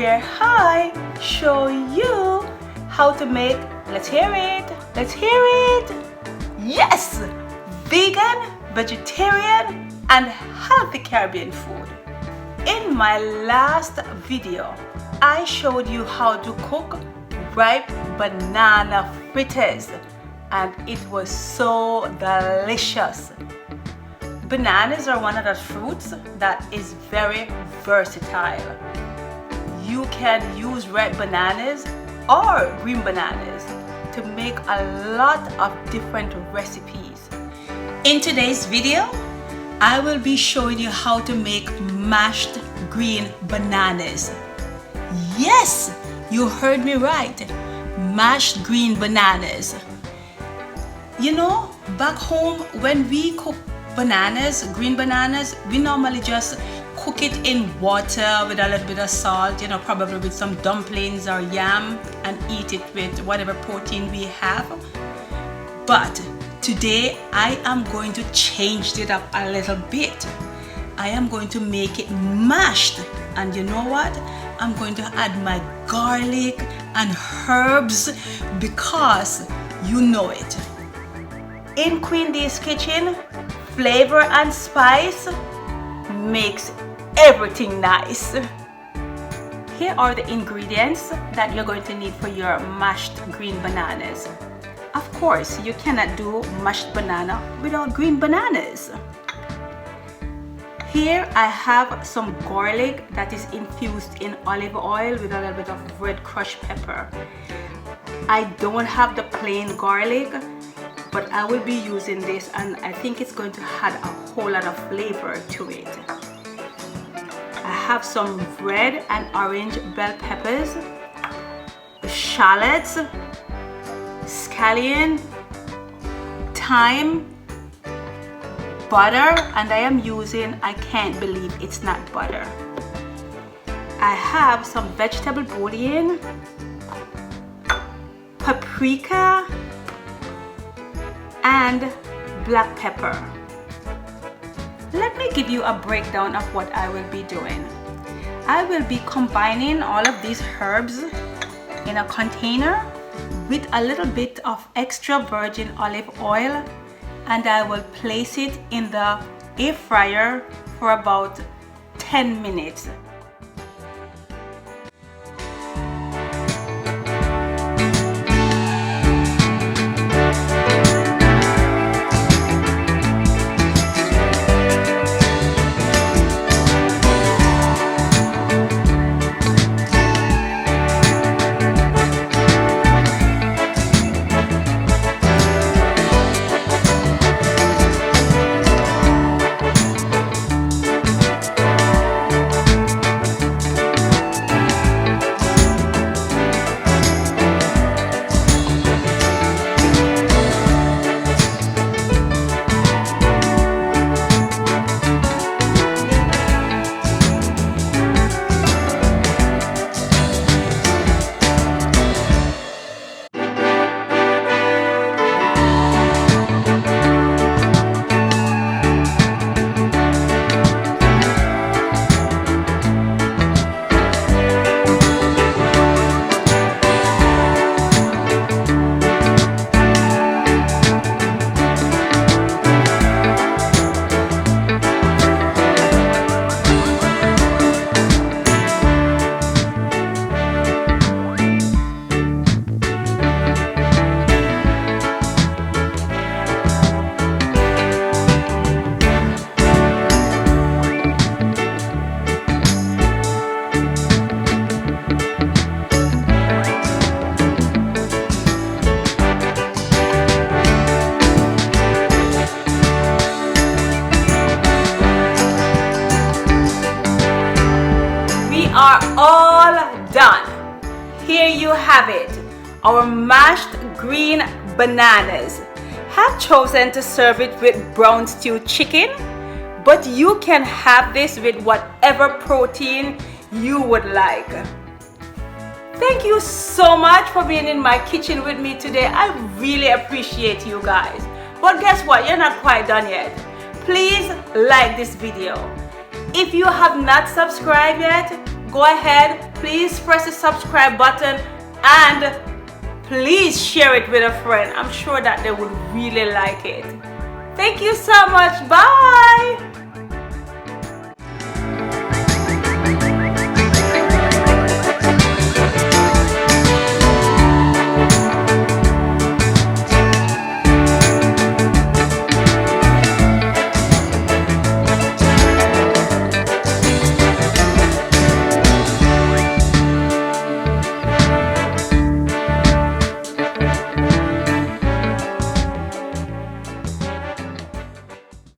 where I show you how to make, let's hear it, yes, vegan, vegetarian and healthy Caribbean food. In my last video, I showed you how to cook ripe banana fritters and it was so delicious. Bananas are one of the fruits that is very versatile. You can use red bananas or green bananas to make a lot of different recipes. In today's video, I will be showing you how to make mashed green bananas. Yes, you heard me right, mashed green bananas. You know, back home when we cook bananas, green bananas, we normally just cook it in water with a little bit of salt, you know, probably with some dumplings or yam, and eat it with whatever protein we have. But today I am going to change it up a little bit. I am going to make it mashed, and you know what? I'm going to add my garlic and herbs because you know it. In Queen D's kitchen, flavor and spice makes everything nice. Here are the ingredients that you're going to need for your mashed green bananas. Of course, you cannot do mashed banana without green bananas. Here I have some garlic that is infused in olive oil with a little bit of red crushed pepper. I don't have the plain garlic, but I will be using this and I think it's going to add a whole lot of flavor to it. I have some red and orange bell peppers, shallots, scallion, thyme, butter, and I am using, I can't believe it's not butter. I have some vegetable bouillon, paprika, and black pepper. Let me give you a breakdown of what I will be doing. I will be combining all of these herbs in a container with a little bit of extra virgin olive oil, and I will place it in the air fryer for about 10 minutes. Are all done. Here you have it, our mashed green bananas. Have chosen to serve it with brown stewed chicken, but you can have this with whatever protein you would like. Thank you so much for being in my kitchen with me today. I really appreciate you guys. But guess what? You're not quite done yet. Please like this video. If you have not subscribed yet, go ahead, please press the subscribe button and please share it with a friend. I'm sure that they would really like it. Thank you so much. Bye.